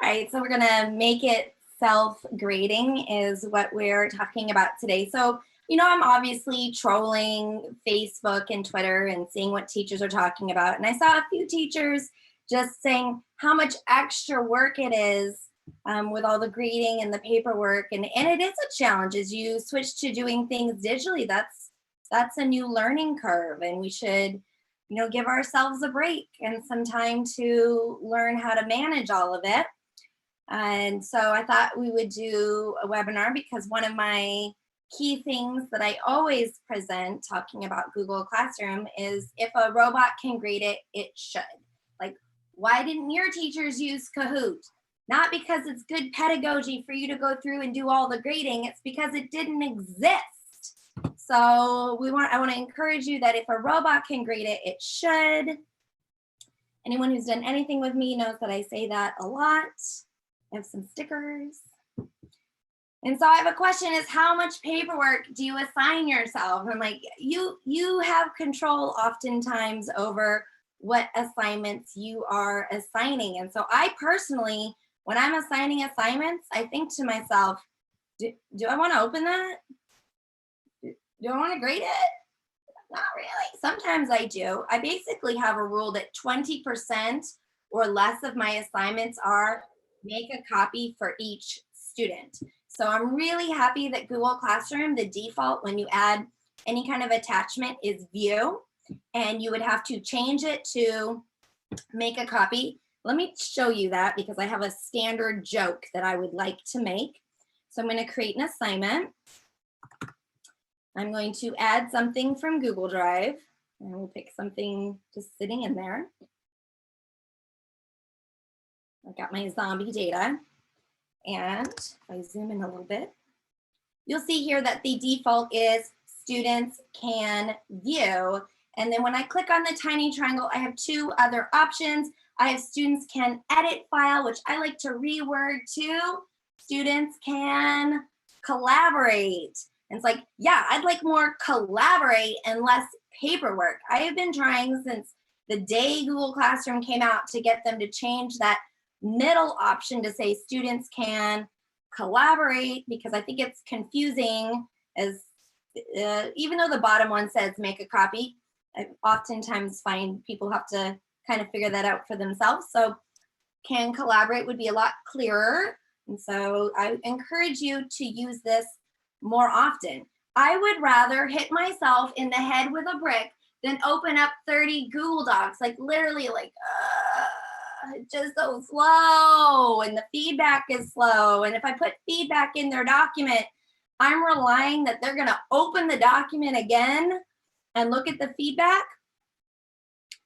right, so we're gonna make it self-grading is what we're talking about today. So, you know, I'm obviously trolling Facebook and Twitter and seeing what teachers are talking about. And I saw a few teachers just saying how much extra work it is with all the grading and the paperwork. And it is a challenge as you switch to doing things digitally. That's a new learning curve, and we should, you know, give ourselves a break and some time to learn how to manage all of it. And so I thought we would do a webinar because one of my key things that I always present talking about Google Classroom is if a robot can grade it, it should. Like, why didn't your teachers use Kahoot? Not because it's good pedagogy for you to go through and do all the grading, it's because it didn't exist. So I want to encourage you that if a robot can grade it, it should. Anyone who's done anything with me knows that I say that a lot. I have some stickers. And so I have a question is, how much paperwork do you assign yourself? And like, you have control oftentimes over what assignments you are assigning. And so I personally, when I'm assigning assignments, I think to myself, do I want to open that? Do I want to grade it? Not really. Sometimes I do. I basically have a rule that 20% or less of my assignments are make a copy for each student. So I'm really happy that Google Classroom, the default when you add any kind of attachment is view, and you would have to change it to make a copy. Let me show you that because I have a standard joke that I would like to make. So I'm going to create an assignment. I'm going to add something from Google Drive, and we'll pick something just sitting in there. I got my zombie data, and if I zoom in a little bit, you'll see here that the default is students can view. And then when I click on the tiny triangle, I have two other options. I have students can edit file, which I like to reword to students can collaborate. And it's like, yeah, I'd like more collaborate and less paperwork. I have been trying since the day Google Classroom came out to get them to change that middle option to say students can collaborate, because I think it's confusing as even though the bottom one says make a copy, I oftentimes find people have to kind of figure that out for themselves. So can collaborate would be a lot clearer. And so I encourage you to use this more often. I would rather hit myself in the head with a brick than open up 30 Google Docs, like literally like, just so slow, and the feedback is slow. And if I put feedback in their document, I'm relying that they're gonna open the document again and look at the feedback.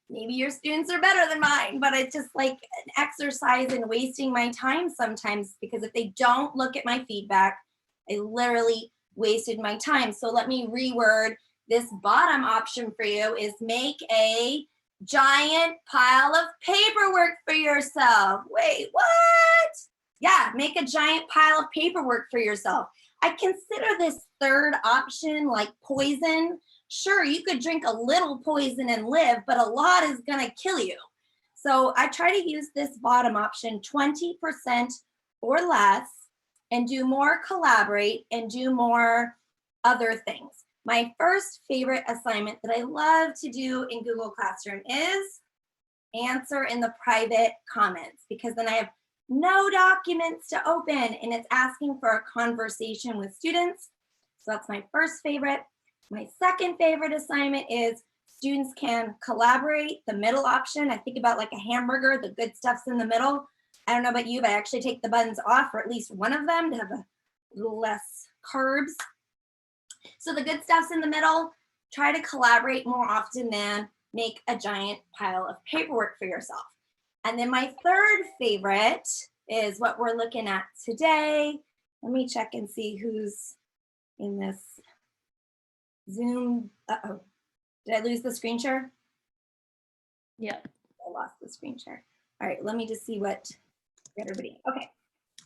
Maybe your students are better than mine, but it's just like an exercise in wasting my time sometimes, because if they don't look at my feedback, I literally wasted my time. So let me reword this bottom option for you is make a giant pile of paperwork for yourself. Wait, what? Yeah, make a giant pile of paperwork for yourself. I consider this third option like poison. Sure, you could drink a little poison and live, but a lot is gonna kill you. So I try to use this bottom option, 20% or less, and do more collaborate and do more other things. My first favorite assignment that I love to do in Google Classroom is answer in the private comments, because then I have no documents to open and it's asking for a conversation with students. So that's my first favorite. My second favorite assignment is students can collaborate, the middle option. I think about like a hamburger, the good stuff's in the middle. I don't know about you, but I actually take the buttons off, or at least one of them, to have a little less carbs. So the good stuff's in the middle. Try to collaborate more often than make a giant pile of paperwork for yourself. And then my third favorite is what we're looking at today. Let me check and see who's in this Zoom. Uh-oh, did I lose the screen share? Yeah. I lost the screen share. All right, let me just see what everybody. Okay,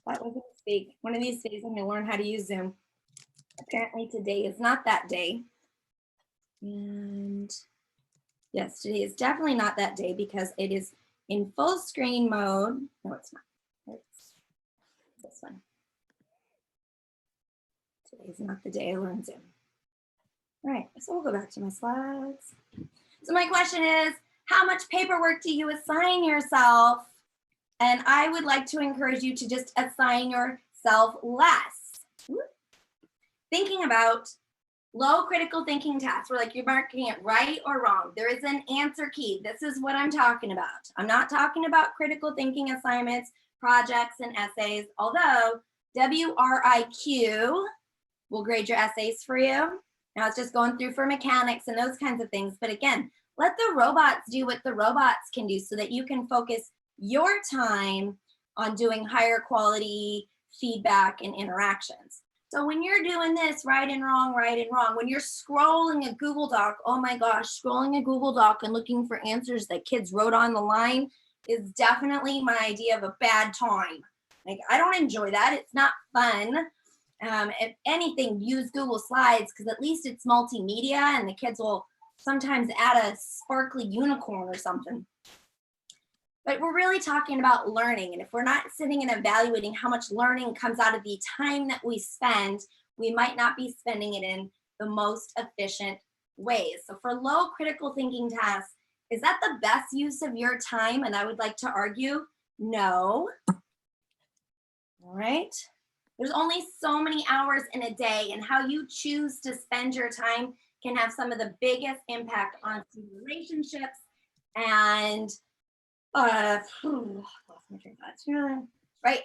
that was a mistake. One of these days I'm gonna learn how to use Zoom. Apparently today is not that day. And yes, today is definitely not that day because it is in full screen mode. No, it's not. It's this one. Today's not the day I learn Zoom. All right, so we'll go back to my slides. So my question is, how much paperwork do you assign yourself? And I would like to encourage you to just assign yourself less. Thinking about low critical thinking tasks, where like you're marking it right or wrong. There is an answer key. This is what I'm talking about. I'm not talking about critical thinking assignments, projects, and essays, although WRIQ will grade your essays for you. Now it's just going through for mechanics and those kinds of things. But again, let the robots do what the robots can do so that you can focus your time on doing higher quality feedback and interactions. So when you're doing this right and wrong, when you're scrolling a Google Doc, oh my gosh, scrolling a Google Doc and looking for answers that kids wrote on the line is definitely my idea of a bad time. Like, I don't enjoy that. It's not fun. If anything, use Google Slides because at least it's multimedia and the kids will sometimes add a sparkly unicorn or something. But we're really talking about learning. And if we're not sitting and evaluating how much learning comes out of the time that we spend, we might not be spending it in the most efficient ways. So for low critical thinking tasks, is that the best use of your time? And I would like to argue, no. All right. There's only so many hours in a day, and how you choose to spend your time can have some of the biggest impact on relationships and right,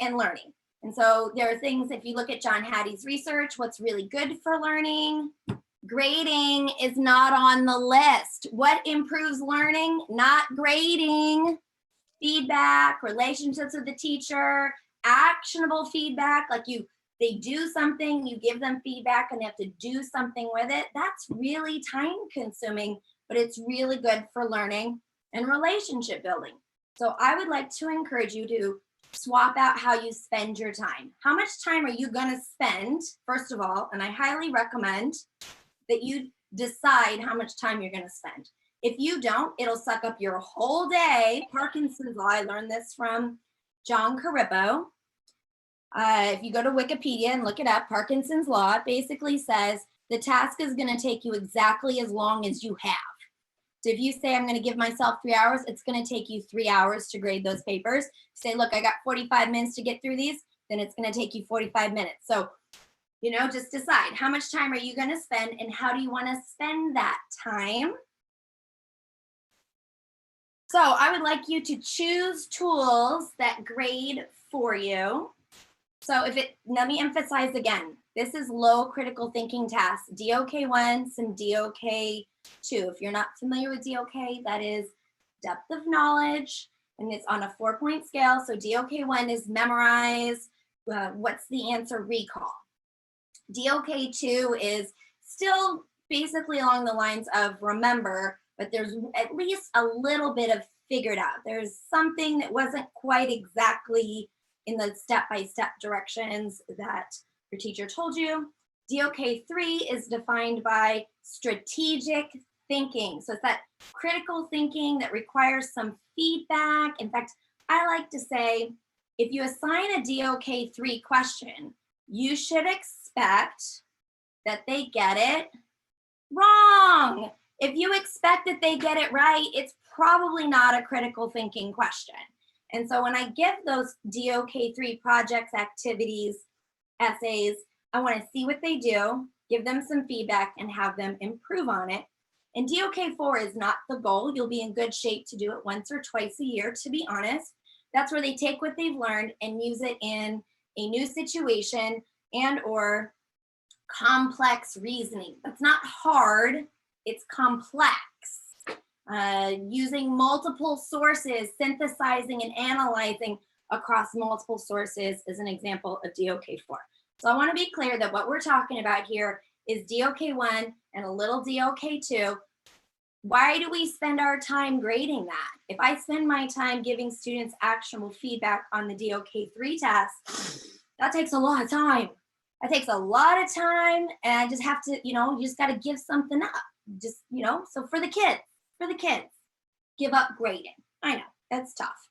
and learning. And so there are things, if you look at John Hattie's research, what's really good for learning, grading is not on the list. What improves learning? Not grading. Feedback, relationships with the teacher, actionable feedback, like they do something, you give them feedback and they have to do something with it. That's really time consuming, but it's really good for learning and relationship building. So I would like to encourage you to swap out how you spend your time. How much time are you going to spend, first of all? And I highly recommend that you decide how much time you're going to spend. If you don't, it'll suck up your whole day. Parkinson's law, I learned this from John Carippo. If you go to Wikipedia and look it up, Parkinson's law basically says the task is going to take you exactly as long as you have. So if you say, I'm going to give myself 3 hours, it's going to take you 3 hours to grade those papers. Say, look, I got 45 minutes to get through these, then it's going to take you 45 minutes. So, just decide how much time are you going to spend and how do you want to spend that time? So I would like you to choose tools that grade for you. So let me emphasize again, this is low critical thinking tasks, DOK1, some DOK2. If you're not familiar with DOK, that is depth of knowledge, and it's on a 4-point scale. So DOK1 is memorize, what's the answer, recall. DOK2 is still basically along the lines of remember, but there's at least a little bit of figured out. There's something that wasn't quite exactly in the step-by-step directions that your teacher told you. DOK3 is defined by strategic thinking. So it's that critical thinking that requires some feedback. In fact, I like to say, if you assign a DOK3 question, you should expect that they get it wrong. If you expect that they get it right, it's probably not a critical thinking question. And so when I give those DOK3 projects, activities, essays, I want to see what they do, give them some feedback, and have them improve on it. And DOK4 is not the goal. You'll be in good shape to do it once or twice a year, to be honest. That's where they take what they've learned and use it in a new situation and or complex reasoning. That's not hard, it's complex. Using multiple sources, synthesizing and analyzing across multiple sources is an example of DOK4. So I want to be clear that what we're talking about here is DOK1 and a little DOK2. Why do we spend our time grading that? If I spend my time giving students actionable feedback on the DOK3 task, that takes a lot of time. That takes a lot of time, and I just have to, you just got to give something up. Just, so for the kids, give up grading. I know, that's tough.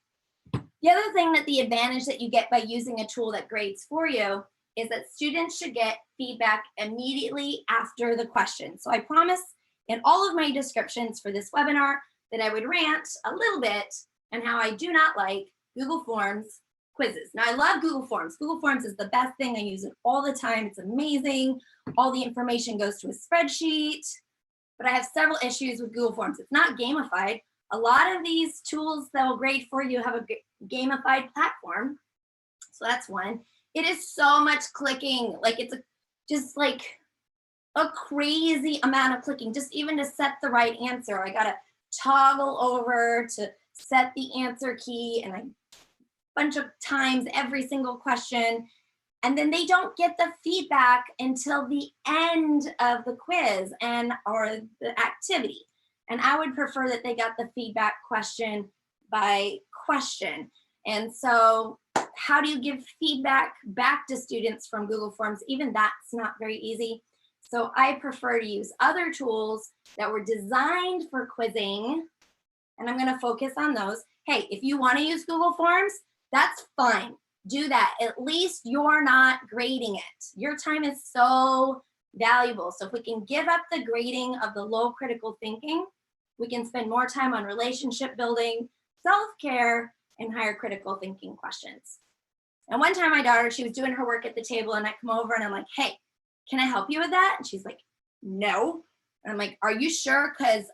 The other thing that the advantage that you get by using a tool that grades for you is that students should get feedback immediately after the question. So I promise in all of my descriptions for this webinar that I would rant a little bit on how I do not like Google Forms quizzes. Now I love Google Forms. Google Forms is the best thing. I use it all the time. It's amazing. All the information goes to a spreadsheet, but I have several issues with Google Forms. It's not gamified. A lot of these tools that will grade for you have a gamified platform. So that's one. It is so much clicking. Like it's just like a crazy amount of clicking, just even to set the right answer. I gotta toggle over to set the answer key and a bunch of times every single question. And then they don't get the feedback until the end of the quiz or the activity. And I would prefer that they got the feedback question by question. And so how do you give feedback back to students from Google Forms? Even that's not very easy. So I prefer to use other tools that were designed for quizzing, and I'm going to focus on those. Hey, if you want to use Google Forms, that's fine. Do that. At least you're not grading it. Your time is so valuable. So if we can give up the grading of the low critical thinking, we can spend more time on relationship building, self-care, and higher critical thinking questions. And one time my daughter, she was doing her work at the table and I come over and I'm like, hey, can I help you with that? And she's like, no. And I'm like, are you sure? Because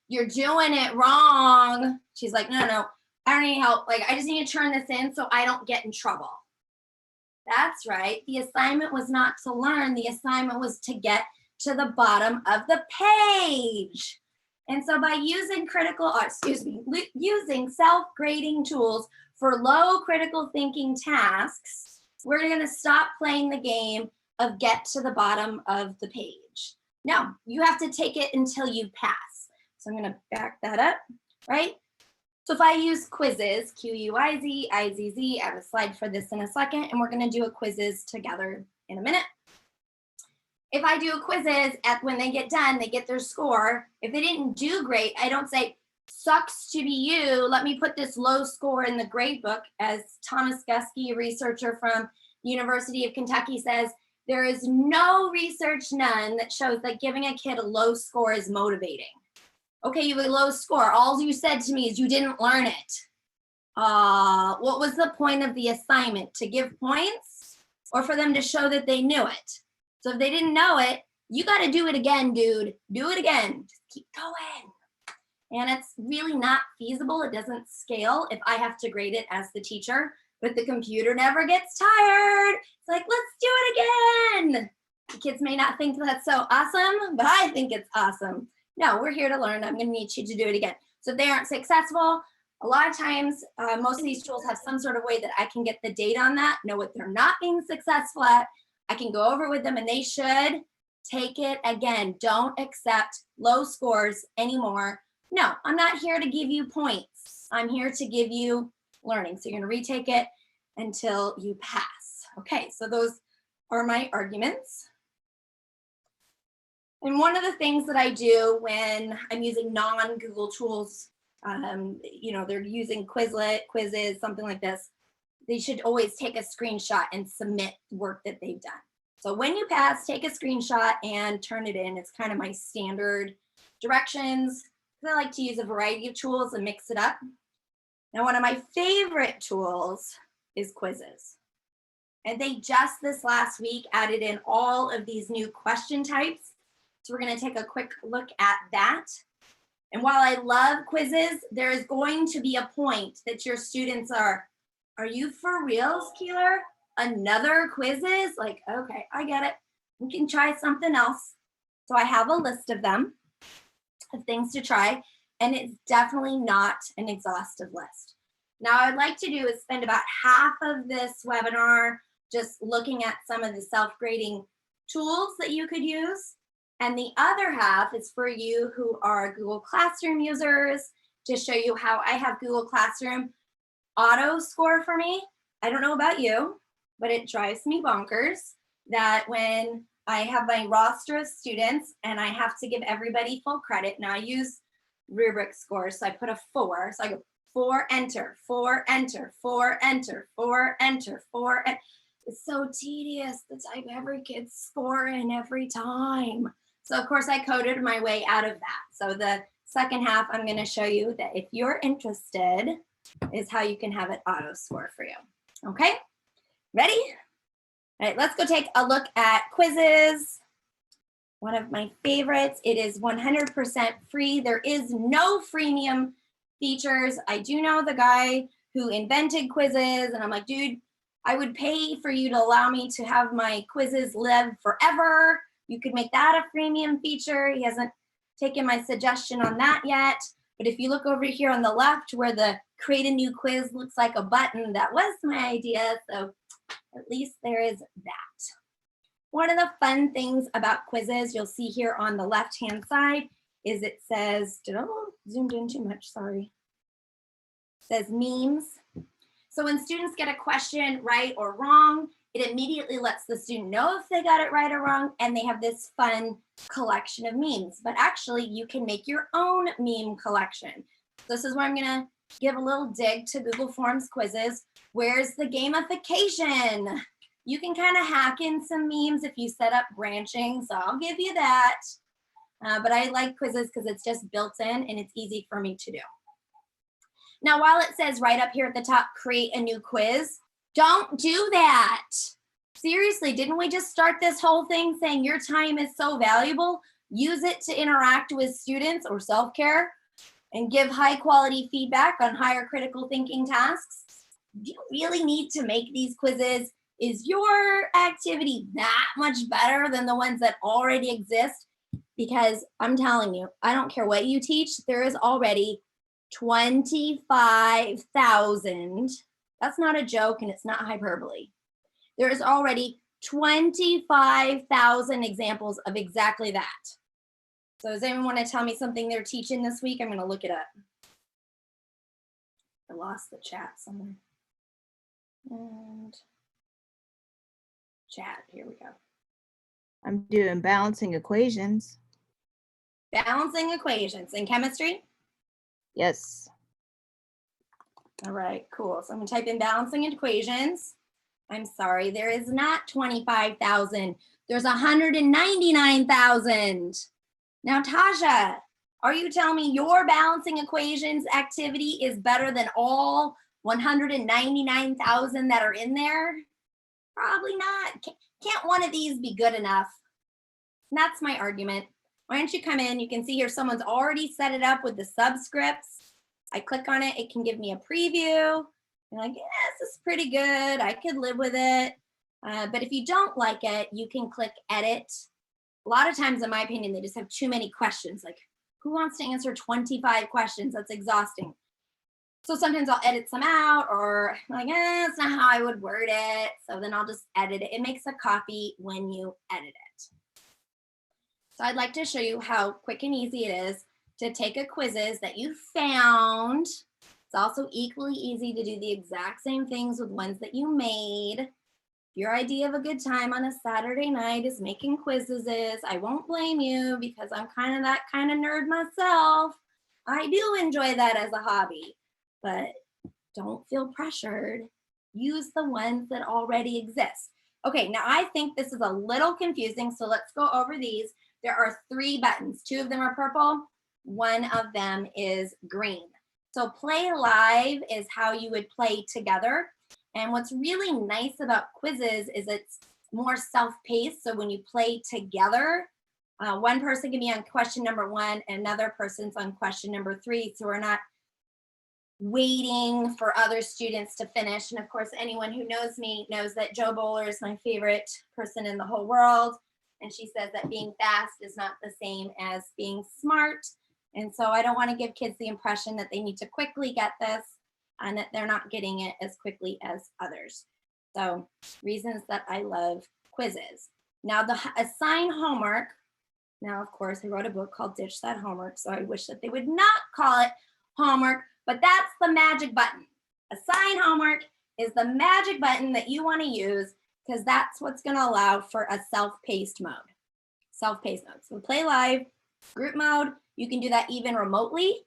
you're doing it wrong. She's like, no, I don't need help. Like, I just need to turn this in so I don't get in trouble. That's right. The assignment was not to learn. The assignment was to get to the bottom of the page. And so by using using self-grading tools for low critical thinking tasks, we're going to stop playing the game of get to the bottom of the page. No, you have to take it until you pass. So I'm going to back that up, right? So if I use Quizizz, Q-U-I-Z, I-Z-Z, I have a slide for this in a second, and we're going to do a Quizizz together in a minute. If I do a Quizizz, when they get done, they get their score. If they didn't do great, I don't say, sucks to be you, let me put this low score in the grade book. As Thomas Guskey, a researcher from the University of Kentucky, says, there is no research, none, that shows that giving a kid a low score is motivating. Okay, you have a low score. All you said to me is you didn't learn it. What was the point of the assignment? To give points or for them to show that they knew it? So if they didn't know it, you got to do it again, dude. Do it again. Just keep going. And it's really not feasible. It doesn't scale if I have to grade it as the teacher, but the computer never gets tired. It's like, let's do it again. The kids may not think that's so awesome, but I think it's awesome. No, we're here to learn. I'm going to need you to do it again. So if they aren't successful, a lot of times, most of these tools have some sort of way that I can get the data on that, know what they're not being successful at. I can go over with them and they should take it again. Don't accept low scores anymore. No, I'm not here to give you points. I'm here to give you learning. So you're going to retake it until you pass. Okay, so those are my arguments. And one of the things that I do when I'm using non-Google tools, they're using Quizlet, Quizizz, something like this, they should always take a screenshot and submit work that they've done. So when you pass, take a screenshot and turn it in. It's kind of my standard directions. I like to use a variety of tools and mix it up. Now, one of my favorite tools is Quizizz. And they just this last week added in all of these new question types. So we're going to take a quick look at that. And while I love Quizizz, there is going to be a point that your students are you for reals, Keeler? Another Quizizz? Like, okay, I get it. We can try something else. So I have a list of them, of things to try, and it's definitely not an exhaustive list. Now, I'd like to do is spend about half of this webinar just looking at some of the self-grading tools that you could use. And the other half is for you who are Google Classroom users to show you how I have Google Classroom auto score for me. I don't know about you, but it drives me bonkers that when I have my roster of students and I have to give everybody full credit, now I use rubric scores, so I put a 4. So I go 4, enter, 4, enter, 4, enter, 4, enter, 4. It's so tedious to type every kid's score in every time. So of course I coded my way out of that. So the second half, I'm going to show you that if you're interested is how you can have it auto score for you. Okay, ready? All right, let's go take a look at Quizizz. One of my favorites. It is 100% free. There is no freemium features. I do know the guy who invented Quizizz, and I'm like, dude, I would pay for you to allow me to have my Quizizz live forever. You could make that a freemium feature. He hasn't taken my suggestion on that yet. But if you look over here on the left where the create a new quiz looks like a button, that was my idea. So at least there is that. One of the fun things about Quizizz you'll see here on the left-hand side is it says, zoomed in too much, sorry. It says memes. So when students get a question right or wrong, it immediately lets the student know if they got it right or wrong, and they have this fun collection of memes. But actually, you can make your own meme collection. This is where I'm gonna give a little dig to Google Forms Quizizz. Where's the gamification? You can kind of hack in some memes if you set up branching, so I'll give you that. But I like Quizizz because it's just built in and it's easy for me to do. Now, while it says right up here at the top, create a new quiz, don't do that. Seriously, didn't we just start this whole thing saying your time is so valuable? Use it to interact with students or self-care and give high quality feedback on higher critical thinking tasks. Do you really need to make these quizzes? Is your activity that much better than the ones that already exist? Because I'm telling you, I don't care what you teach, there is already 25,000. That's not a joke and it's not hyperbole. There is already 25,000 examples of exactly that. So does anyone want to tell me something they're teaching this week? I'm going to look it up. I lost the chat somewhere. And chat, here we go. I'm doing balancing equations. Balancing equations in chemistry? Yes. All right, cool. So I'm gonna type in balancing equations. I'm sorry, there is not 25,000. There's 199,000. Now, Tasha, are you telling me your balancing equations activity is better than all 199,000 that are in there? Probably not. Can't one of these be good enough? And that's my argument. Why don't you come in? You can see here someone's already set it up with the subscripts. I click on it, it can give me a preview. You're like, yeah, this is pretty good. I could live with it. But if you don't like it, you can click edit. A lot of times, in my opinion, they just have too many questions. Like, who wants to answer 25 questions? That's exhausting. So sometimes I'll edit some out, or I'm like, that's not how I would word it. So then I'll just edit it. It makes a copy when you edit it. So I'd like to show you how quick and easy it is to take a Quizizz that you found. It's also equally easy to do the exact same things with ones that you made. Your idea of a good time on a Saturday night is making Quizizz. I won't blame you because I'm kind of that kind of nerd myself. I do enjoy that as a hobby, but don't feel pressured. Use the ones that already exist. Okay, now I think this is a little confusing, so let's go over these. There are 3 buttons. 2 of them are purple. 1 of them is green. So play live is how you would play together. And what's really nice about Quizizz is it's more self-paced. So when you play together, one person can be on question number 1, and another person's on question number 3. So we're not waiting for other students to finish. And of course, anyone who knows me knows that Joe Bowler is my favorite person in the whole world. And she says that being fast is not the same as being smart. And so I don't want to give kids the impression that they need to quickly get this and that they're not getting it as quickly as others. So reasons that I love Quizizz. Now the assign homework. Now, of course, I wrote a book called Ditch That Homework. So I wish that they would not call it homework, but that's the magic button. Assign homework is the magic button that you want to use because that's what's going to allow for a self-paced mode. Self-paced mode. So play live, group mode. You can do that even remotely.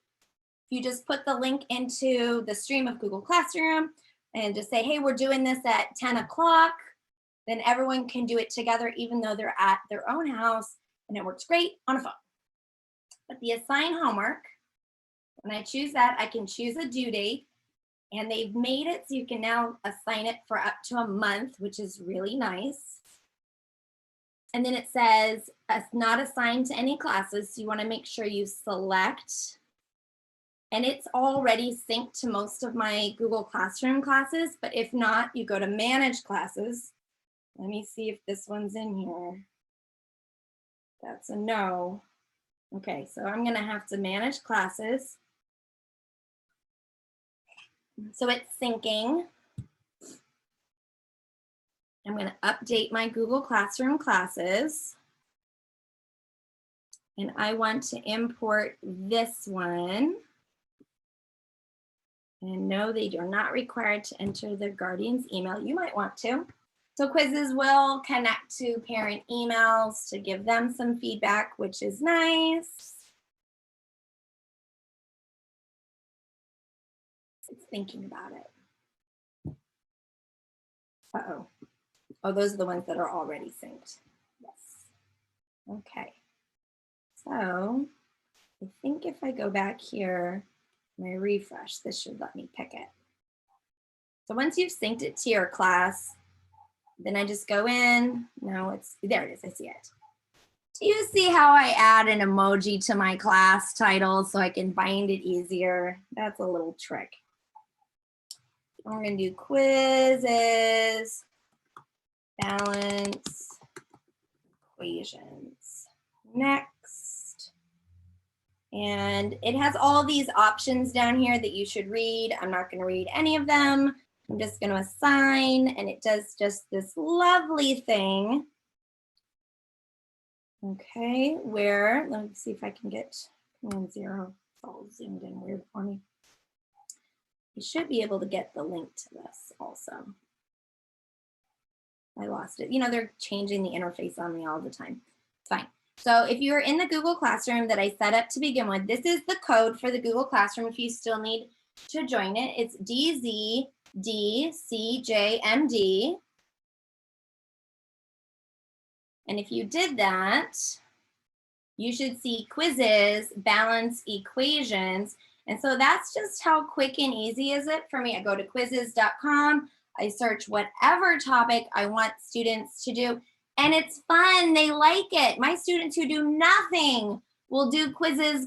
you just put the link into the stream of Google Classroom and just say, hey, we're doing this at 10 o'clock, then everyone can do it together even though they're at their own house, and it works great on a phone. But the assign homework, when I choose that, I can choose a due date, and they've made it so you can now assign it for up to a month, which is really nice. And then it says it's not assigned to any classes, so you want to make sure you select. And it's already synced to most of my Google Classroom classes, but if not, you go to manage classes. Let me see if this one's in here. That's a no. Okay, so I'm gonna have to manage classes. So it's syncing. I'm gonna update my Google Classroom classes. And I want to import this one. And no, they are not required to enter their guardian's email. You might want to. So Quizizz will connect to parent emails to give them some feedback, which is nice. It's thinking about it. Uh-oh. Oh, those are the ones that are already synced. Yes. Okay. So I think if I go back here, and I refresh, this should let me pick it. So once you've synced it to your class, then I just go in. No, it's, there it is, I see it. Do you see how I add an emoji to my class title so I can find it easier? That's a little trick. We're gonna do quizzes, balance, equations. Next. And it has all these options down here that you should read. I'm not gonna read any of them. I'm just gonna assign, and it does just this lovely thing. Okay, where, let me see if I can get Command 0. It's all zoomed in weird for me. You should be able to get the link to this also. I lost it. You know, they're changing the interface on me all the time. It's fine. So if you're in the Google Classroom that I set up to begin with, this is the code for the Google Classroom if you still need to join it. It's DZDCJMD. And if you did that, you should see Quizizz, balance equations. And so that's just how quick and easy is it for me. I go to quizizz.com, I search whatever topic I want students to do, and it's fun, they like it. My students who do nothing will do quizzes,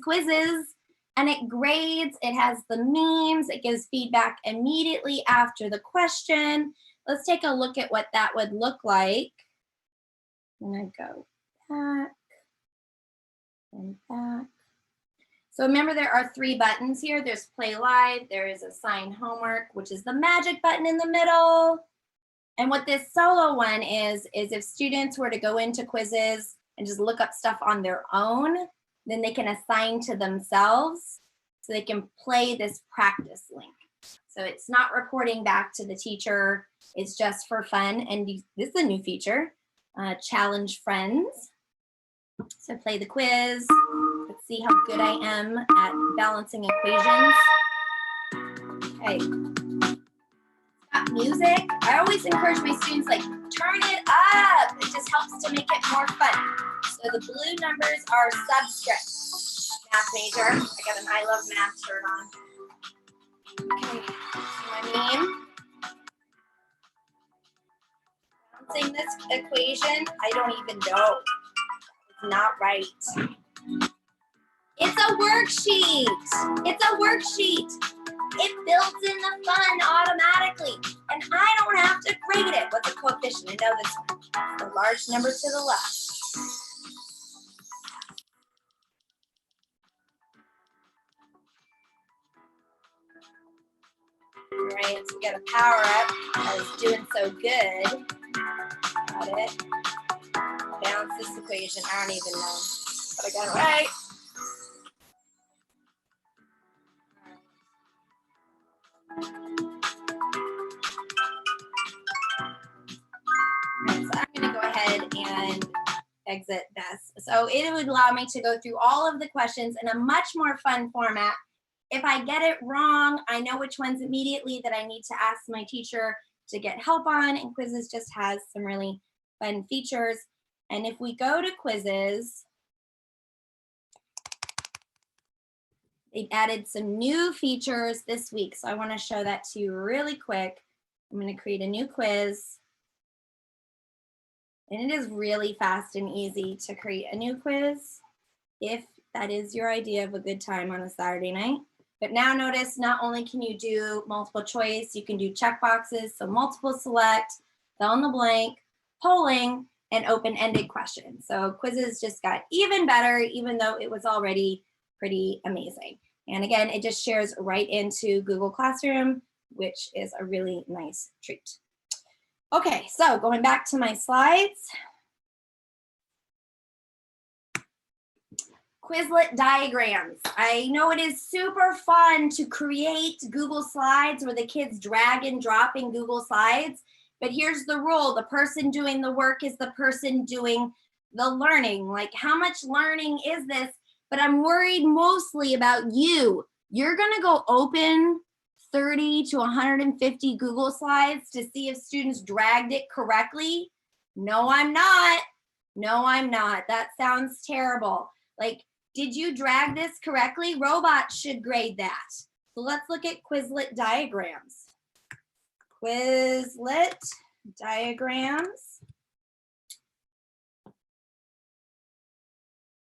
and it grades, it has the memes, it gives feedback immediately after the question. Let's take a look at what that would look like. When I go back and back. So remember, there are 3 buttons here. There's play live, there is assign homework, which is the magic button in the middle. And what this solo one is if students were to go into Quizizz and just look up stuff on their own, then they can assign to themselves so they can play this practice link. So it's not reporting back to the teacher, it's just for fun. And this is a new feature, challenge friends. So play the quiz. Let's see how good I am at balancing equations. Okay. Got music. I always encourage my students, like, turn it up. It just helps to make it more fun. So the blue numbers are subscript. Math major. I got an I love math shirt on. Okay. See my meme? Balancing this equation, I don't even know. It's not right. It's a worksheet. It's a worksheet. It builds in the fun automatically, and I don't have to grade it. What's the coefficient? I know this one. It's the large number to the left. All right, so we got a power up. I was doing so good. Got it. Balance this equation. I don't even know, but I got it right. So I'm going to go ahead and exit this. So it would allow me to go through all of the questions in a much more fun format if I get it wrong, I know which ones immediately that I need to ask my teacher to get help on, and Quizizz just has some really fun features. And if we go to Quizizz, they've added some new features this week. So I want to show that to you really quick. I'm going to create a new quiz. And it is really fast and easy to create a new quiz if that is your idea of a good time on a Saturday night. But now notice, not only can you do multiple choice, you can do check boxes, so multiple select, fill in the blank, polling, and open-ended questions. So Quizizz just got even better, even though it was already pretty amazing. And again, it just shares right into Google Classroom, which is a really nice treat. Okay, so going back to my slides. Quizlet diagrams. I know it is super fun to create Google Slides where the kids drag and drop in Google Slides, but here's the rule. The person doing the work is the person doing the learning. Like, how much learning is this? But I'm worried mostly about you. You're gonna go open 30 to 150 Google Slides to see if students dragged it correctly. No, I'm not. No, I'm not. That sounds terrible. Like, did you drag this correctly? Robots should grade that. So let's look at Quizlet diagrams. Quizlet diagrams.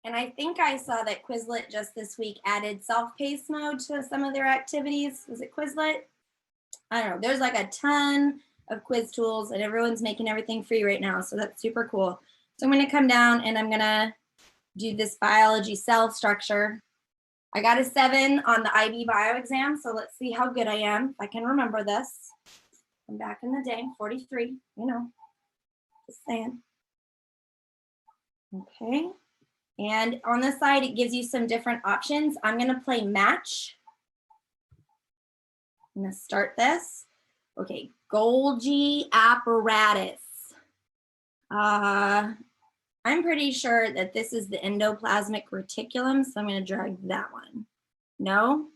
And I think I saw that Quizlet just this week added self-paced mode to some of their activities. Was it Quizlet? I don't know. There's like a ton of quiz tools and everyone's making everything free right now. So that's super cool. So I'm going to come down and I'm going to do this biology cell structure. I got a 7 on the IB bio exam. So let's see how good I am. If I can remember this. I'm back in the day, 43, you know, just saying. Okay. And on the side, it gives you some different options. I'm going to play match. I'm going to start this. Okay, Golgi apparatus. I'm pretty sure that this is the endoplasmic reticulum, so I'm going to drag that one. No,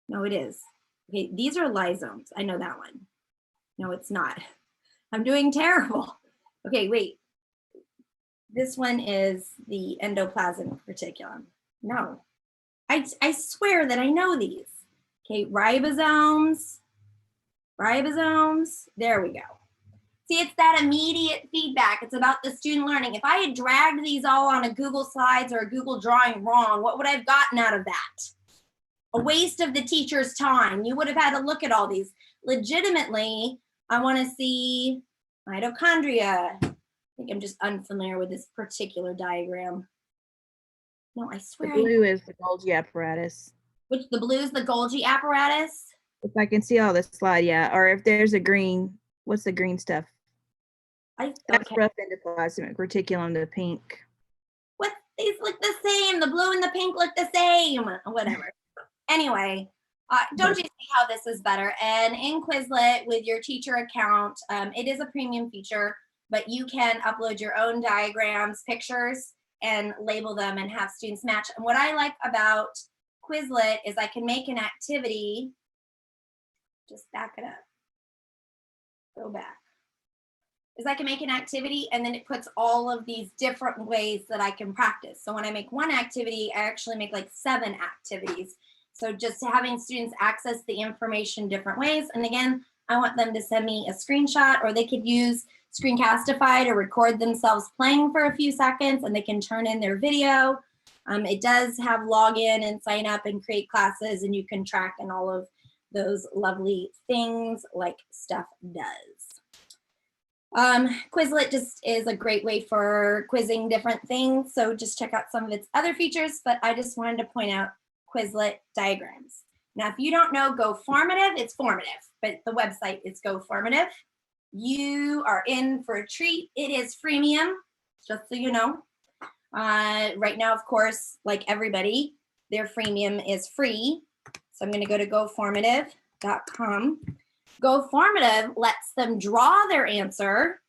it is. Okay, these are lysomes. I know that one. No, it's not. I'm doing terrible. Okay, wait. This one is the endoplasmic reticulum. No, I swear that I know these. Okay, ribosomes. There we go. See, it's that immediate feedback. It's about the student learning. If I had dragged these all on a Google Slides or a Google drawing wrong, what would I have gotten out of that? A waste of the teacher's time. You would have had to look at all these. Legitimately, I want to see mitochondria. I think I'm just unfamiliar with this particular diagram. No, I The swear. blue is the Golgi apparatus. Which the blue is the Golgi apparatus? If I can see all the slide, yeah. Or if there's a green, what's the green stuff? That's Okay. rough endoplasmic reticulum, the pink. What? These look the same. The blue and the pink look the same. Whatever. Anyway, don't you see how this is better? And in Quizlet with your teacher account, it is a premium feature, but you can upload your own diagrams, pictures, and label them and have students match. And what I like about Quizlet is I can make an activity. Just back it up. Go back. Is I can make an activity and then it puts all of these different ways that I can practice. So when I make one activity, I actually make like 7 activities. So just having students access the information different ways. And again, I want them to send me a screenshot, or they could use Screencastify to record themselves playing for a few seconds and they can turn in their video. It does have login and sign up and create classes, and you can track and all of those lovely things like stuff does. Quizlet just is a great way for quizzing different things. So just check out some of its other features, but I just wanted to point out Quizlet diagrams. Now, if you don't know Goformative, it's formative, but the website is Goformative. You are in for a treat. It is freemium, just so you know. Right now, of course, like everybody, their freemium is free. So I'm going to go to goformative.com. Goformative lets them draw their answer,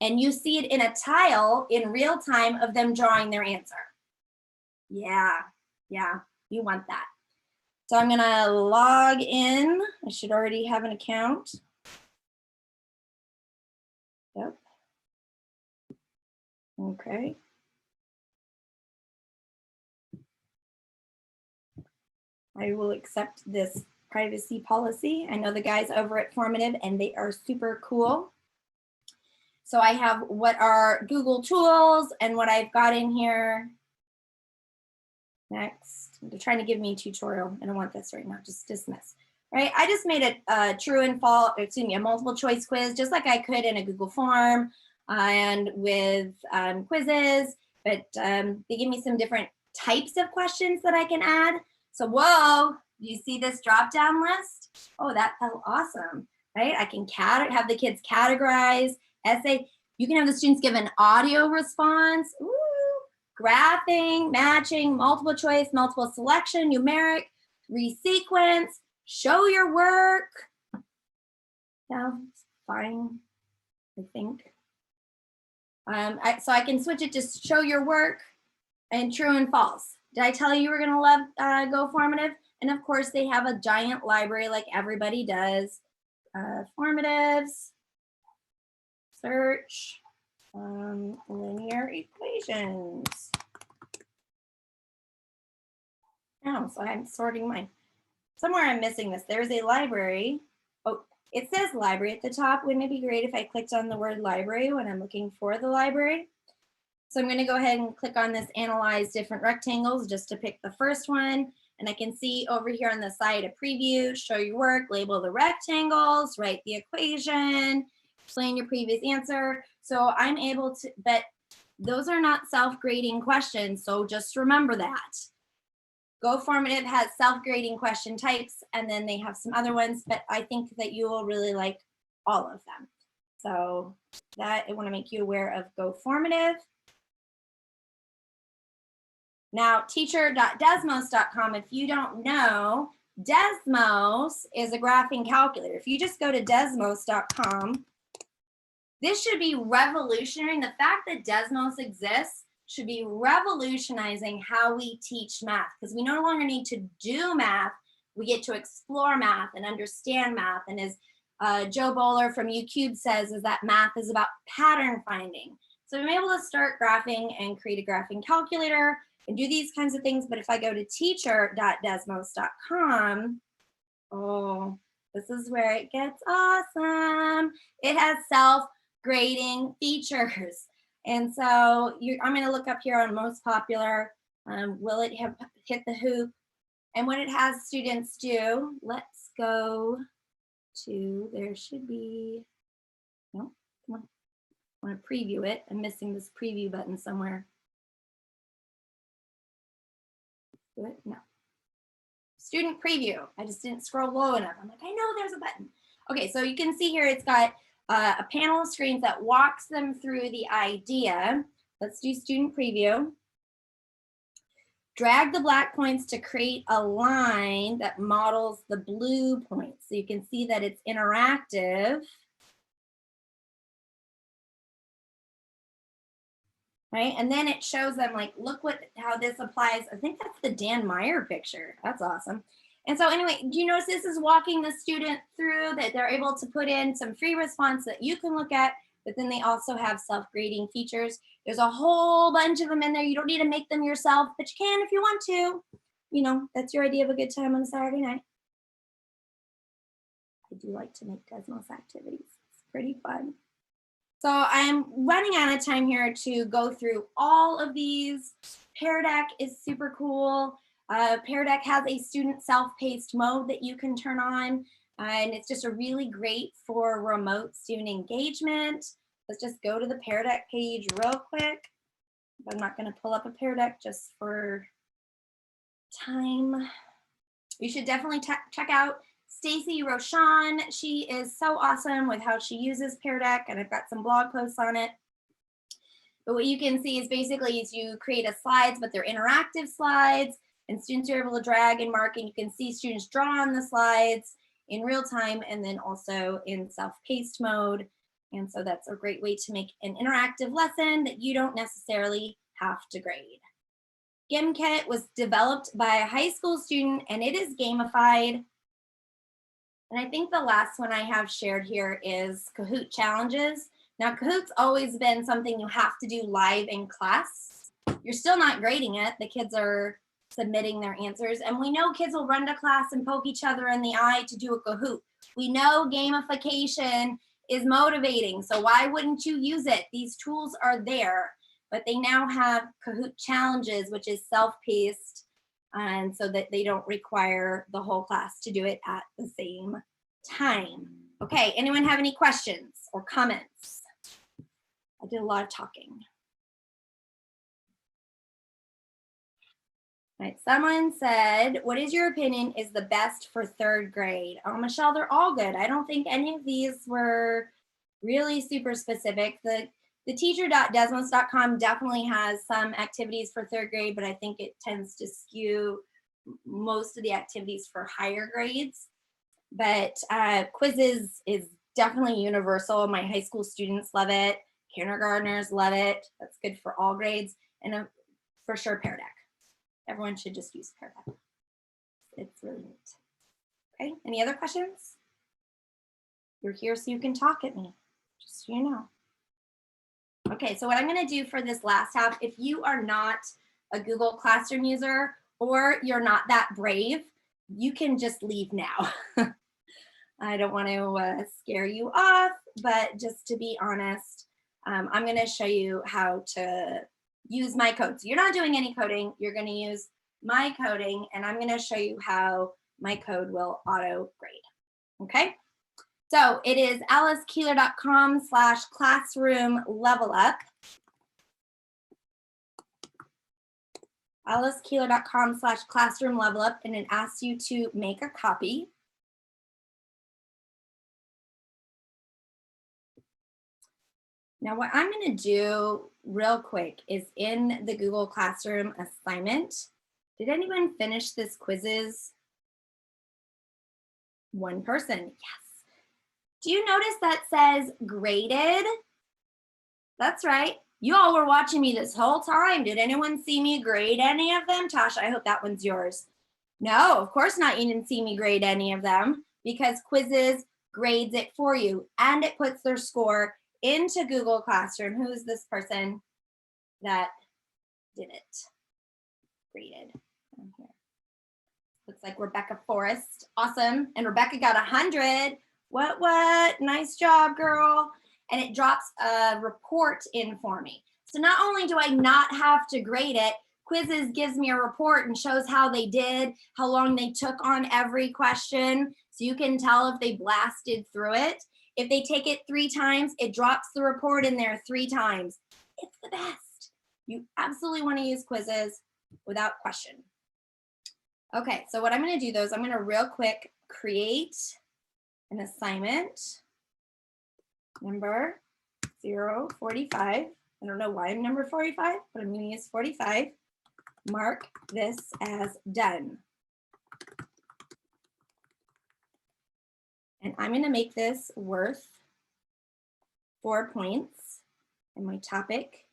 and you see it in a tile in real time of them drawing their answer. Yeah. You want that. So I'm gonna log in. I should already have an account. Yep. Okay. I will accept this privacy policy. I know the guys over at Formative and they are super cool. So I have what are Google tools and what I've got in here. Next, they're trying to give me a tutorial. I don't want this right now, just dismiss. Right, I just made a true and false, excuse me, a multiple choice quiz, just like I could in a Google form and with Quizizz, but they give me some different types of questions that I can add. So, whoa, you see this drop down list? Oh, that felt awesome, right? I can have the kids categorize, essay. You can have the students give an audio response, ooh, graphing, matching, multiple choice, multiple selection, numeric, resequence, show your work. Yeah, it's fine, I think. So I can switch it to show your work and true and false. Did I tell you you were gonna love Goformative? And of course they have a giant library like everybody does. Formatives, search, linear equations. Oh, so I'm sorting mine. Somewhere I'm missing this. There's a library. Oh, it says library at the top. Wouldn't it be great if I clicked on the word library when I'm looking for the library? So I'm going to go ahead and click on this analyze different rectangles just to pick the first one. And I can see over here on the side a preview, show your work, label the rectangles, write the equation, explain your previous answer. So I'm able to, but those are not self-grading questions. So just remember that. Goformative has self-grading question types, and then they have some other ones, but I think that you will really like all of them. So that I want to make you aware of Goformative. Now, teacher.desmos.com, if you don't know, Desmos is a graphing calculator. If you just go to desmos.com, this should be revolutionary. The fact that Desmos exists should be revolutionizing how we teach math, because we no longer need to do math. We get to explore math and understand math. And as Joe Bowler from UCube says, is that math is about pattern finding. So I'm able to start graphing and create a graphing calculator and do these kinds of things. But if I go to teacher.desmos.com, oh, this is where it gets awesome. It has self-grading features. And so I'm going to look up here on most popular. Will it have hit the hoop? And what it has students do, let's go to, there should be, no, come on. I want to preview it. I'm missing this preview button somewhere. Do it? No. Student preview. I just didn't scroll low enough. I'm like, I know there's a button. Okay, so you can see here it's got a panel of screens that walks them through the idea. Let's do student preview. Drag the black points to create a line that models the blue points. So you can see that it's interactive. Right, and then it shows them like, look how this applies. I think that's the Dan Meyer picture. That's awesome. And so anyway, do you notice this is walking the student through that they're able to put in some free response that you can look at, but then they also have self-grading features. There's a whole bunch of them in there. You don't need to make them yourself, but you can if you want to. You know, that's your idea of a good time on a Saturday night. I do like to make Desmos activities. It's pretty fun. So I'm running out of time here to go through all of these. Pear Deck is super cool. Pear Deck has a student self-paced mode that you can turn on, and it's just a really great for remote student engagement. Let's just go to the Pear Deck page real quick. I'm not going to pull up a Pear Deck just for time. You should definitely check out Stacy Roshan. She is so awesome with how she uses Pear Deck, and I've got some blog posts on it. But what you can see is basically is you create a slides, but they're interactive slides, and students are able to drag and mark, and you can see students draw on the slides in real time and then also in self-paced mode. And so that's a great way to make an interactive lesson that you don't necessarily have to grade. GimKit was developed by a high school student and it is gamified. And I think the last one I have shared here is Kahoot challenges. Now, Kahoot's always been something you have to do live in class. You're still not grading it. The kids are submitting their answers. And we know kids will run to class and poke each other in the eye to do a Kahoot. We know gamification is motivating. So why wouldn't you use it? These tools are there, but they now have Kahoot challenges, which is self-paced, and so that they don't require the whole class to do it at the same time. Okay, anyone have any questions or comments? I did a lot of talking. All right, someone said, what is your opinion is the best for 3rd grade? Oh, Michelle, they're all good. I don't think any of these were really super specific. The teacher.desmos.com definitely has some activities for 3rd grade, but I think it tends to skew most of the activities for higher grades. But Quizizz is definitely universal. My high school students love it. Kindergartners love it. That's good for all grades. And for sure, Pear Deck. Everyone should just use Pear Deck. It's really neat. Okay, any other questions? You're here so you can talk at me, just so you know. Okay, so what I'm going to do for this last half, if you are not a Google Classroom user or you're not that brave, you can just leave now. I don't want to scare you off, but just to be honest, I'm going to show you how to use my code. So you're not doing any coding, you're going to use my coding, and I'm going to show you how my code will auto grade. Okay? So it is alicekeeler.com/classroom level up. alicekeeler.com/classroom level up, and it asks you to make a copy. Now what I'm going to do real quick is in the Google Classroom assignment. Did anyone finish this Quizizz? One person, yes. Do you notice that says graded? That's right. You all were watching me this whole time. Did anyone see me grade any of them? Tasha, I hope that one's yours. No, of course not. You didn't see me grade any of them because Quizizz grades it for you and it puts their score into Google Classroom. Who is this person that did it? Graded. Here. Looks like Rebecca Forrest. Awesome. And Rebecca got 100. What? Nice job, girl. And it drops a report in for me. So not only do I not have to grade it, Quizizz gives me a report and shows how they did, how long they took on every question. So you can tell if they blasted through it. If they take it 3 times, it drops the report in there 3 times. It's the best. You absolutely want to use Quizizz without question. Okay, so what I'm going to do though is I'm going to real quick create an assignment number 045. I don't know why I'm number 45, but I'm going to use 45. Mark this as done. And I'm going to make this worth 4 points. And my topic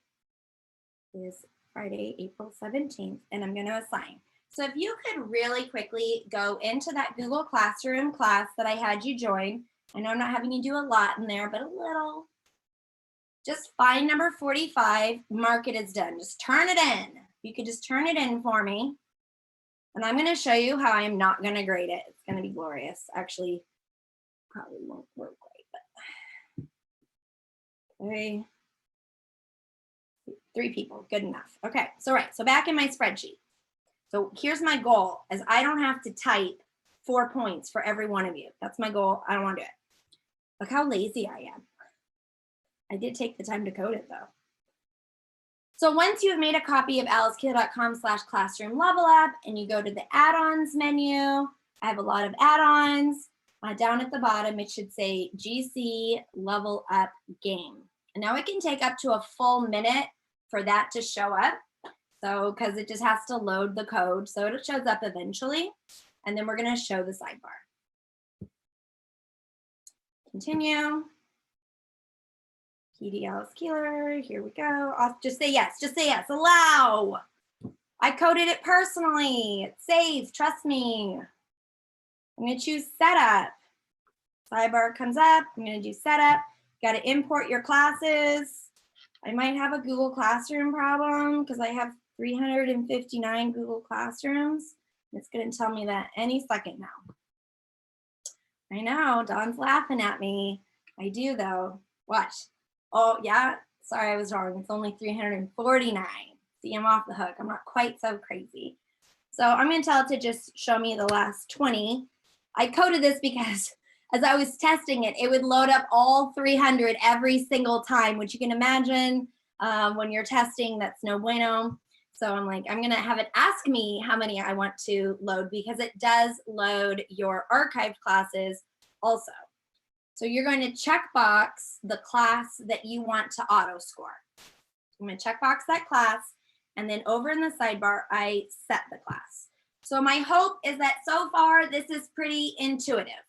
is Friday, April 17th, and I'm going to assign. So if you could really quickly go into that Google Classroom class that I had you join. I know I'm not having you do a lot in there, but a little. Just find number 45, mark it as done. Just turn it in. You could just turn it in for me. And I'm going to show you how I am not going to grade it. It's going to be glorious. Actually, probably won't work great, but okay. 3 people, good enough. Okay, so back in my spreadsheet. So here's my goal, is I don't have to type 4 points for every one of you. That's my goal. I don't want to do it. Look how lazy I am. I did take the time to code it though. So once you have made a copy of alicekeeler.com/classroom level up and you go to the add-ons menu, I have a lot of add-ons. Down at the bottom, it should say GC level up game. And now it can take up to a full minute for that to show up. So, because it just has to load the code. So it shows up eventually. And then we're going to show the sidebar. Continue. PD Alice Keeler, here we go. Just say yes, allow. I coded it personally. It's safe, trust me. I'm gonna choose setup. Sidebar comes up, I'm gonna do setup. Got to import your classes. I might have a Google Classroom problem because I have 359 Google Classrooms. It's gonna tell me that any second now. I know, Dawn's laughing at me. I do though. Watch. Oh yeah, sorry, I was wrong. It's only 349. See, I'm off the hook. I'm not quite so crazy. So I'm gonna tell it to just show me the last 20. I coded this because as I was testing it, it would load up all 300 every single time, which you can imagine when you're testing, that's no bueno. So I'm like, I'm gonna have it ask me how many I want to load because it does load your archived classes also. So you're going to checkbox the class that you want to auto score. I'm gonna checkbox that class, and then over in the sidebar, I set the class. So my hope is that so far this is pretty intuitive.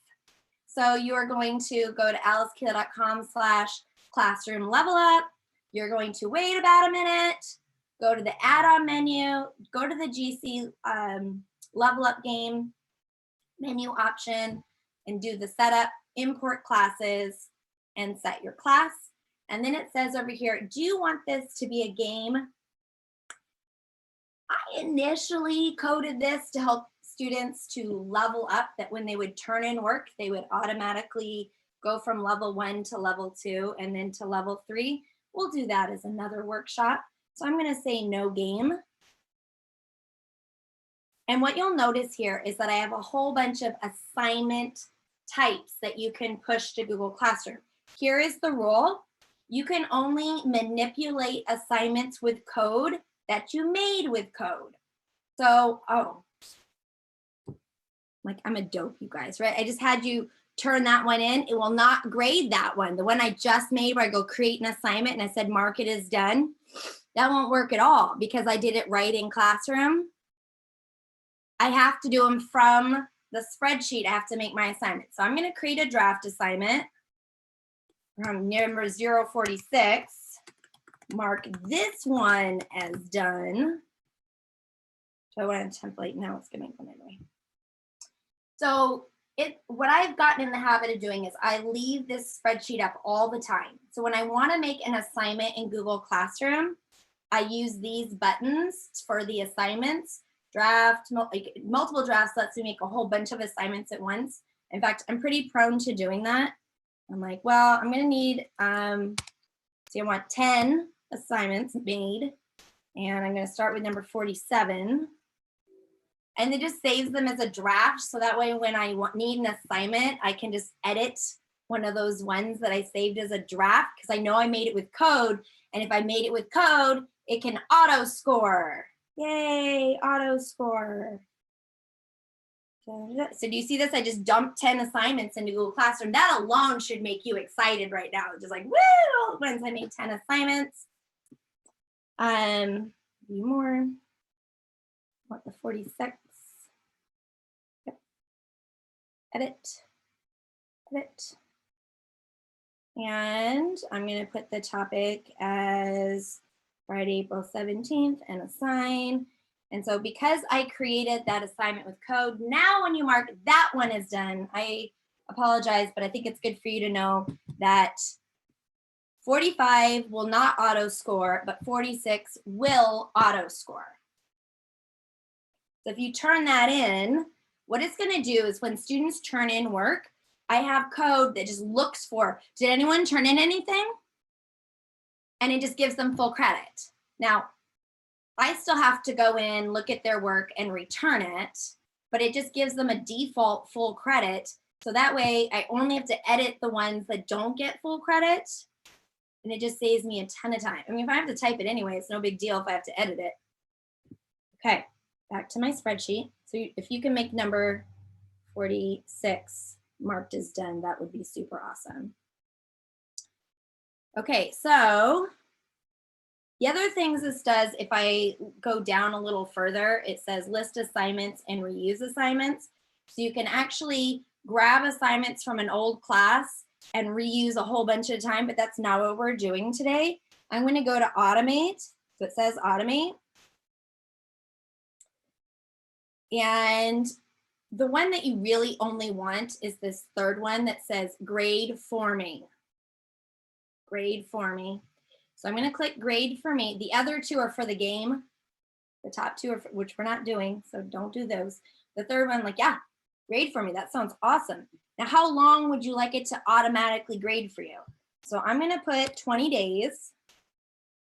So you are going to go to alicekeeler.com/classroom level up. You're going to wait about a minute, go to the add-on menu, go to the GC level up game menu option and do the setup, import classes, and set your class. And then it says over here, do you want this to be a game? I initially coded this to help students to level up, that when they would turn in work, they would automatically go from level 1 to level 2 and then to level 3. We'll do that as another workshop. So I'm going to say no game. And what you'll notice here is that I have a whole bunch of assignment types that you can push to Google Classroom. Here is the rule. You can only manipulate assignments with code that you made with code. So, like I'm a dope, you guys, right? I just had you turn that one in. It will not grade that one. The one I just made where I go create an assignment and I said mark it as done. That won't work at all because I did it right in Classroom. I have to do them from the spreadsheet. I have to make my assignment. So I'm going to create a draft assignment from number 046. Mark this one as done. So I want a template. Now it's going to make one anyway. So what I've gotten in the habit of doing is I leave this spreadsheet up all the time. So when I want to make an assignment in Google Classroom, I use these buttons for the assignments. Draft, multiple drafts lets me make a whole bunch of assignments at once. In fact, I'm pretty prone to doing that. I'm like, well, I'm going to need, see, I want 10 assignments made, and I'm going to start with number 47. And it just saves them as a draft. So that way, when I need an assignment, I can just edit one of those ones that I saved as a draft because I know I made it with code. And if I made it with code, it can auto score. Yay, auto score. So do you see this? I just dumped 10 assignments into Google Classroom. That alone should make you excited right now. Just like, woo, once I made 10 assignments. Few more. What, the 46? Yep. Edit. And I'm going to put the topic as Friday, April 17th and assign. And so because I created that assignment with code, now when you mark that one is done, I apologize, but I think it's good for you to know that 45 will not auto score, but 46 will auto score. So if you turn that in, what it's going to do is when students turn in work, I have code that just looks for, did anyone turn in anything? And it just gives them full credit. Now, I still have to go in, look at their work and return it, but it just gives them a default full credit. So that way I only have to edit the ones that don't get full credit. And it just saves me a ton of time. I mean, if I have to type it anyway, it's no big deal if I have to edit it. Okay, back to my spreadsheet. So if you can make number 46 marked as done, that would be super awesome. Okay, so the other things this does, if I go down a little further, it says list assignments and reuse assignments. So you can actually grab assignments from an old class and reuse a whole bunch of time, but that's not what we're doing today. I'm going to go to automate. So it says automate. And the one that you really only want is this third one that says grade for me. Grade for me. So I'm going to click grade for me. The other two are for the game. The top two are for, which we're not doing, so don't do those. The third one, like, yeah, grade for me. That sounds awesome. Now, how long would you like it to automatically grade for you? So I'm going to put 20 days.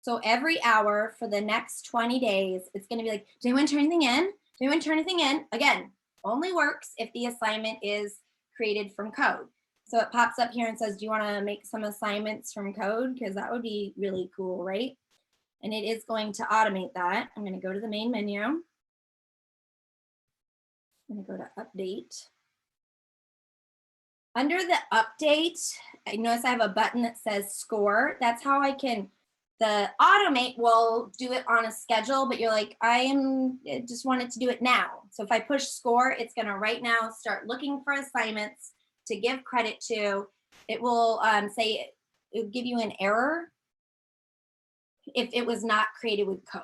So every hour for the next 20 days, it's going to be like, did anyone turn anything in? Did anyone turn anything in? Again, only works if the assignment is created from code. So it pops up here and says, do you want to make some assignments from code? Because that would be really cool, right? And it is going to automate that. I'm going to go to the main menu. I'm going to go to update. Under the update, I notice I have a button that says score. That's how I can, the automate will do it on a schedule, but you're like, I just want it to do it now. So if I push score, it's going to right now start looking for assignments to give credit to. It will say, it will give you an error if it was not created with code.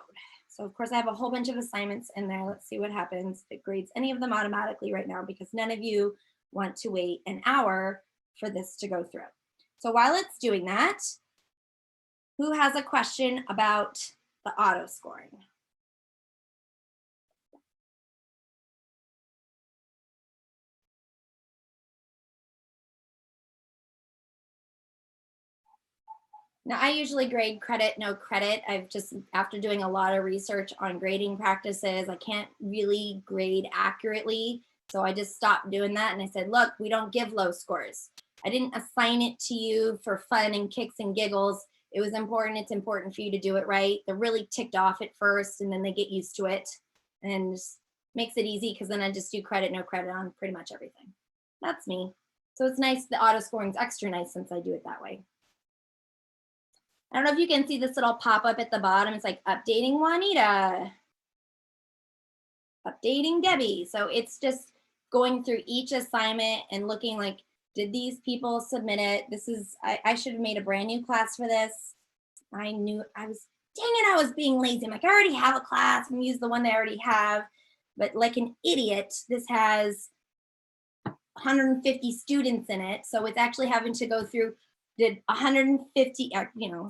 So of course I have a whole bunch of assignments in there. Let's see what happens. It grades any of them automatically right now because none of you want to wait an hour for this to go through. So while it's doing that, who has a question about the auto scoring? Now, I usually grade credit, no credit. I've just, after doing a lot of research on grading practices, I can't really grade accurately. So I just stopped doing that. And I said, look, we don't give low scores. I didn't assign it to you for fun and kicks and giggles. It was important. It's important for you to do it right. They're really ticked off at first and then they get used to it and just makes it easy because then I just do credit, no credit on pretty much everything. That's me. So it's nice. The auto scoring is extra nice since I do it that way. I don't know if you can see this little pop-up at the bottom. It's like updating Juanita, updating Debbie. So it's just going through each assignment and looking like, did these people submit it? This is, I should have made a brand new class for this. I knew I was, dang it, I was being lazy. I'm like, I already have a class. I'm gonna use the one they already have. But like an idiot, this has 150 students in it. So it's actually having to go through, did 150,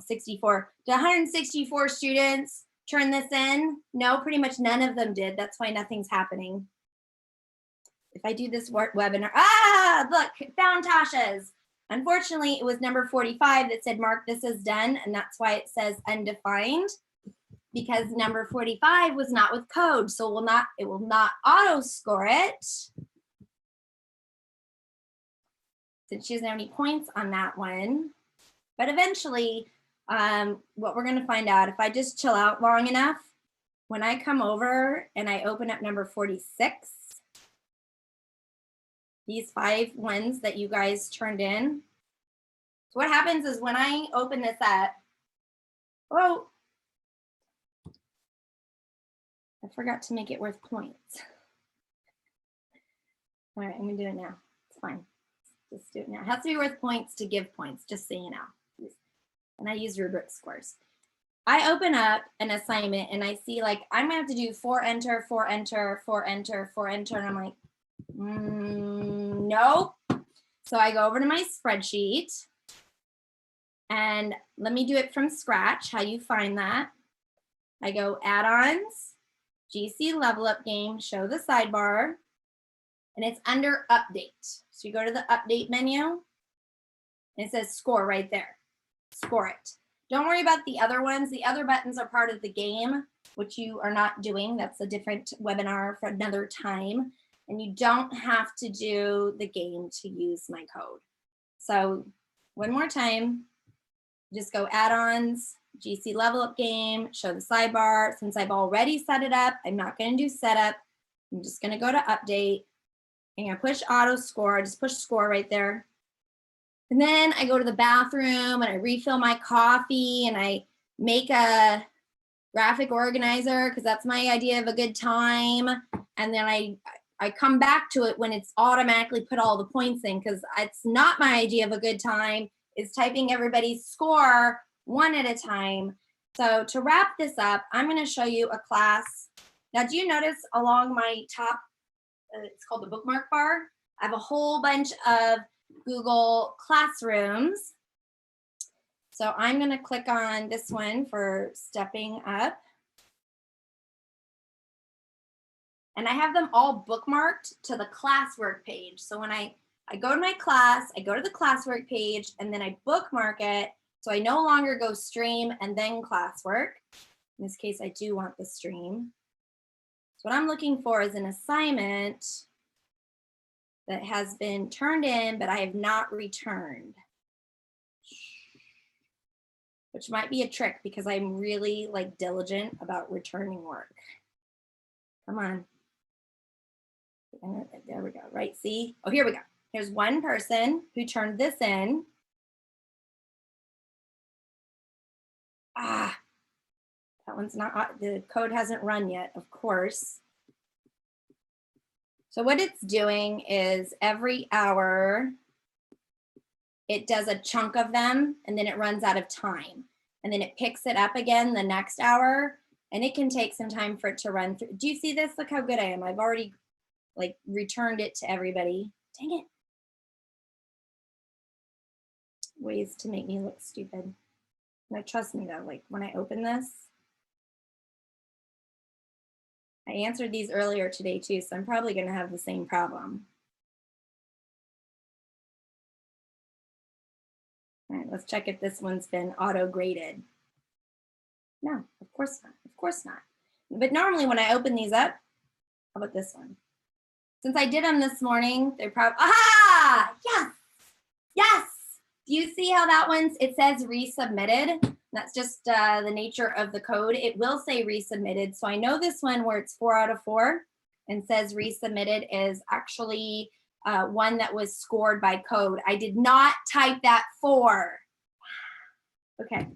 64, did 164 students turn this in? No, pretty much none of them did. That's why nothing's happening. If I do this webinar, look, found Tasha's. Unfortunately, it was number 45 that said, mark this as done. And that's why it says undefined, because number 45 was not with code. So it will not auto score it. Since she doesn't have any points on that one. But eventually, what we're going to find out, if I just chill out long enough, when I come over and I open up number 46, these 5 ones that you guys turned in. So what happens is when I open this up, oh, I forgot to make it worth points. All right, I'm going to do it now. It's fine. Just do it now. It has to be worth points to give points, just so you know. And I use rubric scores. I open up an assignment and I see like, I'm gonna have to do 4 enter, 4 enter, 4 enter, 4 enter. And I'm like, nope. So I go over to my spreadsheet and let me do it from scratch, how you find that. I go add-ons, GC level up game, show the sidebar, and it's under update. So you go to the update menu and it says score right there. Score it. Don't worry about the other ones. The other buttons are part of the game, which you are not doing. That's a different webinar for another time. And you don't have to do the game to use my code. So one more time, just go add-ons, GC level up game, show the sidebar. Since I've already set it up, I'm not going to do setup. I'm just going to go to update. I'm going to push auto score. I just push score right there. And then I go to the bathroom and I refill my coffee and I make a graphic organizer because that's my idea of a good time. And then I come back to it when it's automatically put all the points in, because it's not my idea of a good time is typing everybody's score one at a time. So to wrap this up, I'm going to show you a class Now, do you notice along my top, it's called the bookmark bar, I have a whole bunch of Google Classrooms. So I'm going to click on this one for stepping up. And I have them all bookmarked to the classwork page. So when I go to my class, I go to the classwork page, and then I bookmark it. So I no longer go stream and then classwork. In this case, I do want the stream. So what I'm looking for is an assignment that has been turned in, but I have not returned. Which might be a trick because I'm really like diligent about returning work. Come on. There we go, right? See? Oh, here we go. Here's one person who turned this in. Ah, that one's not, the code hasn't run yet, of course. So what it's doing is every hour, it does a chunk of them and then it runs out of time. And then it picks it up again the next hour, and it can take some time for it to run through. Do you see this? Look how good I am. I've already like returned it to everybody. Dang it. Ways to make me look stupid. Now trust me though, like when I open this, I answered these earlier today too, so I'm probably gonna have the same problem. All right, let's check if this one's been auto-graded. No, of course not, of course not. But normally when I open these up, how about this one? Since I did them this morning, they're probably, aha, yes, yes. Do you see how that one's, it says resubmitted? That's just the nature of the code. It will say resubmitted. So I know this one where it's 4 out of 4 and says resubmitted is actually one that was scored by code. I did not type that 4. Okay.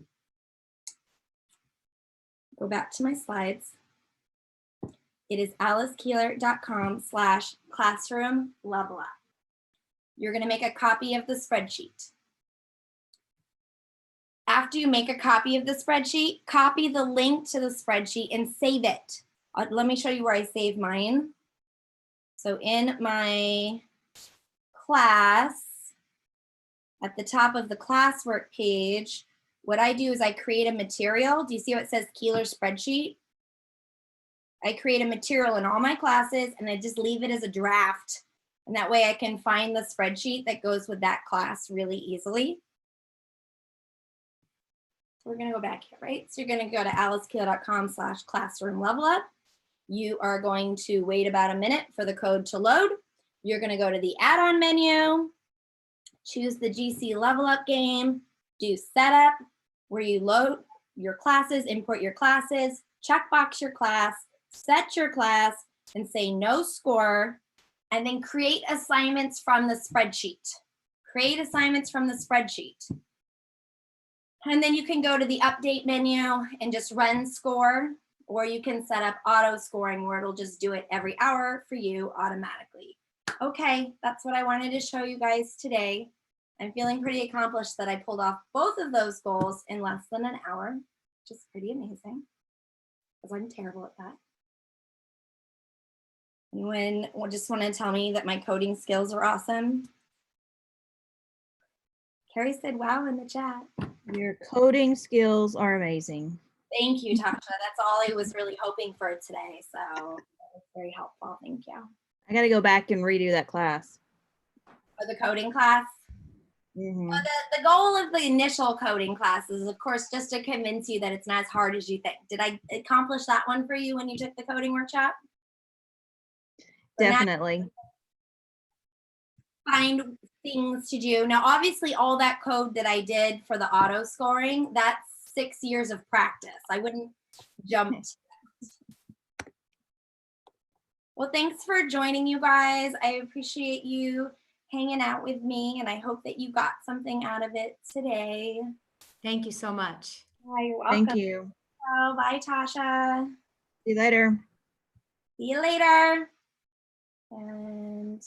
Go back to my slides. It is alicekeeler.com/classroom level up. You're going to make a copy of the spreadsheet. After you make a copy of the spreadsheet, copy the link to the spreadsheet and save it. Let me show you where I save mine. So in my class, at the top of the classwork page, what I do is I create a material. Do you see how it says Keeler spreadsheet? I create a material in all my classes and I just leave it as a draft. And that way I can find the spreadsheet that goes with that class really easily. So we're gonna go back here, right? So you're gonna go to alicekeeler.com/classroom level up. You are going to wait about a minute for the code to load. You're gonna go to the add-on menu, choose the GC level up game, do setup, where you load your classes, import your classes, checkbox your class, set your class, and say no score, and then create assignments from the spreadsheet. Create assignments from the spreadsheet. And then you can go to the update menu and just run score, or you can set up auto scoring where it'll just do it every hour for you automatically. Okay, that's what I wanted to show you guys today. I'm feeling pretty accomplished that I pulled off both of those goals in less than an hour, which is pretty amazing because I'm terrible at that. Anyone just want to tell me that my coding skills are awesome? Carrie said, wow, in the chat. Your coding skills are amazing. Thank you, Tasha. That's all I was really hoping for today. So that was very helpful. Thank you. I got to go back and redo that class. For the coding class? Mm-hmm. Well, the goal of the initial coding class is, of course, just to convince you that it's not as hard as you think. Did I accomplish that one for you when you took the coding workshop? Definitely. Find things to do. Now, obviously, all that code that I did for the auto scoring, that's 6 years of practice. I wouldn't jump to that. Well, thanks for joining, you guys. I appreciate you hanging out with me, and I hope that you got something out of it today. Thank you so much. Yeah, you're welcome. Thank you. Oh, bye, Tasha. See you later. See you later. And